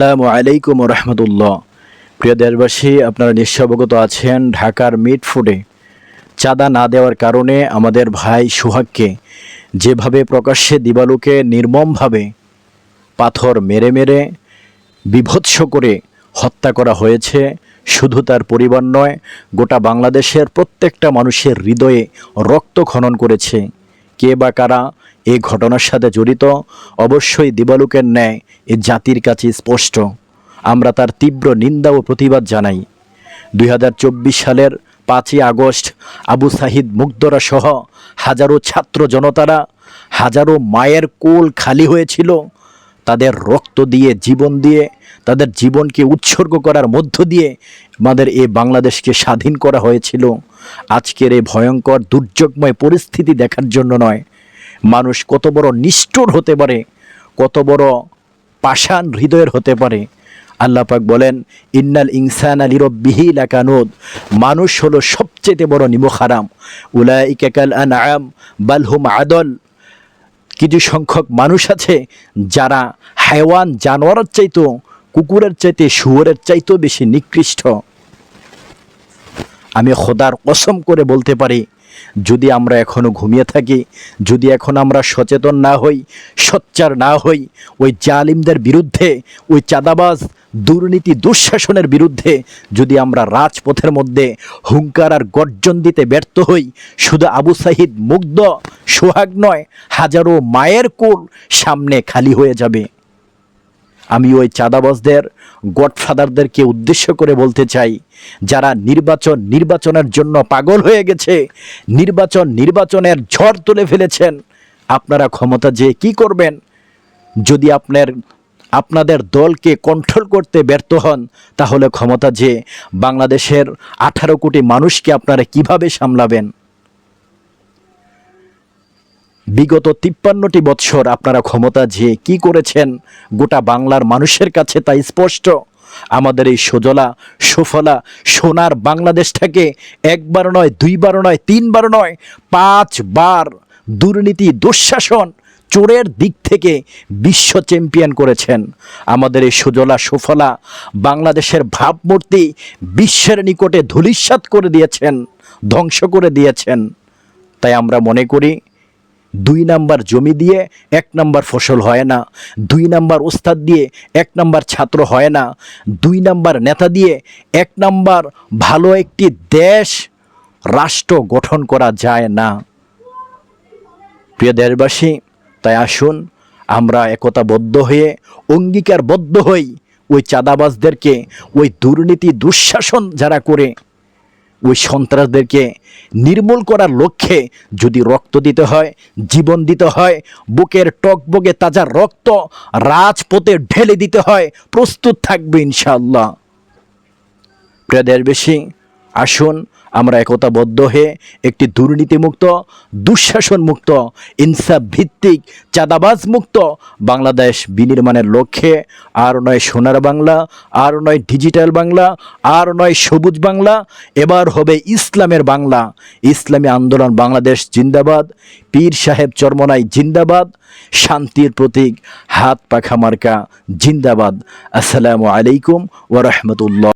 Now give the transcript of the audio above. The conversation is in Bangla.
আসসালামু আলাইকুম রহমতুল্লাহ। প্রিয় দেশবাসী, আপনারা নিশ্চয় অবগত আছেন ঢাকার মিটফুডে চাঁদা না দেওয়ার কারণে আমাদের ভাই সোহাগকে যেভাবে প্রকাশ্যে দিবালোকে নির্মমভাবে পাথর মেরে মেরে বিভৎস করে হত্যা করা হয়েছে। শুধু তার পরিবার নয়, গোটা বাংলাদেশের প্রত্যেকটা মানুষের হৃদয়ে রক্তক্ষরণ করেছে। কে বা কারা এই ঘটনার সাথে জড়িত, অবশ্যই দিবালোকের ন্যায় এ জাতির কাছে স্পষ্ট। আমরা তার তীব্র নিন্দা ও প্রতিবাদ জানাই। 2024 সালের 5ই আগস্ট আবু সাহিদ মুগ্ধরা সহ হাজারো ছাত্র জনতারা, হাজারো মায়ের কোল খালি হয়েছিল। তাদের রক্ত দিয়ে, জীবন দিয়ে, তাদের জীবনকে উৎসর্গ করার মধ্য দিয়ে আমাদের এই বাংলাদেশকে স্বাধীন করা হয়েছিল। আজকের এই ভয়ঙ্কর দুর্যোগময় পরিস্থিতি দেখার জন্য নয়, মানুষ কত বড় নিষ্ঠুর হতে পারে, কত বড় পাষাণ হৃদয়ের হতে পারে। আল্লাহ পাক বলেন, ইন্নাল ইনসানা লিরাব্বিহি লাকানুদ, মানুষ হলো সবচেয়ে বড় নিমকহারাম। উলাইকা কাল আনআম বাল হুম আদল, কিছু সংখ্যক মানুষ আছে যারা হায়ওয়ান, জানোয়ারের চাইতো, কুকুরের চাইতে, শুয়োরের চাইতেও বেশি নিকৃষ্ট। আমি খোদার কসম করে বলতে পারি, যদি আমরা এখনও ঘুমিয়ে থাকি, যদি এখন আমরা সচেতন না হই, সোচ্চার না হই, ওই জালিমদের বিরুদ্ধে, ওই চাঁদাবাজ, দুর্নীতি, দুঃশাসনের বিরুদ্ধে যদি আমরা রাজপথের মধ্যে হুঙ্কার আর গর্জন দিতে ব্যর্থ হই, শুধু আবু সাহিদ মুগ্ধ, সোহাগ নয়, হাজারো মায়ের কোল সামনে খালি হয়ে যাবে। আমি ওই চাঁদাবাজদের, গডফাদারদেরকে উদ্দেশ্য করে বলতে চাই, যারা নির্বাচনের জন্য পাগল হয়ে গেছে, নির্বাচনের ঝড় তুলে ফেলেছেন, আপনারা ক্ষমতা যে কি করবেন? যদি আপনাদের দলকে কন্ট্রোল করতে ব্যর্থ হন, তাহলে ক্ষমতা যে বাংলাদেশের 18 কোটি মানুষকে আপনারা কিভাবে সামলাবেন? বিগত 53টি বৎসর আপনারা ক্ষমতা যে কি করেছেন, গোটা বাংলার মানুষের কাছে তা স্পষ্ট। আমাদের এই সুজলা সুফলা সোনার বাংলাদেশটাকে একবার নয়, দুইবার নয়, তিনবার নয়, 5 বার দুর্নীতি, দুঃশাসন, চোরের দিক থেকে বিশ্ব চ্যাম্পিয়ন করেছেন। আমাদের এই সুজলা সুফলা বাংলাদেশের ভাবমূর্তি বিশ্বের নিকটে ধূলিসাৎ করে দিয়েছেন, ধ্বংস করে দিয়েছেন। তাই আমরা মনে করি, 2 নাম্বার জমি দিয়ে 1 নাম্বার ফসল হয় না, 2 নাম্বার ওস্তাদ দিয়ে 1 নাম্বার ছাত্র হয় না, 2 নাম্বার নেতা দিয়ে 1 নাম্বার ভালো একটি দেশ, রাষ্ট্র গঠন করা যায় না। প্রিয় দেশবাসী, তাই আসুন আমরা একতাবদ্ধ হয়ে, অঙ্গীকারবদ্ধ হই, ওই চাঁদাবাজদেরকে, ওই দুর্নীতি দুঃশাসন যারা করে, ওই সন্ত্রাসদেরকে নির্মূল করার লক্ষ্যে যদি রক্ত দিতে হয়, জীবন দিতে হয়, বুকের টকবগে তাজা রক্ত রাজপথে ঢেলে দিতে হয়, প্রস্তুত থাকবে ইনশাআল্লাহ। প্রিয় দেশবাসী, আসুন আমরা একতাবদ্ধ হয়ে একটি দুর্নীতিমুক্ত, দুঃশাসন মুক্ত, ইনসাফ ভিত্তিক, চাঁদাবাজ মুক্ত বাংলাদেশ বিনির্মাণের লক্ষ্যে, আর নয় সোনার বাংলা, আর নয় ডিজিটাল বাংলা, আর নয় সবুজ বাংলা, এবার হবে ইসলামের বাংলা। ইসলামী আন্দোলন বাংলাদেশ জিন্দাবাদ, পীর সাহেব চরমনাই জিন্দাবাদ, শান্তির প্রতীক হাত পাখা মার্কা জিন্দাবাদ। আসসালামু আলাইকুম ওয়া রাহমাতুল্লাহ।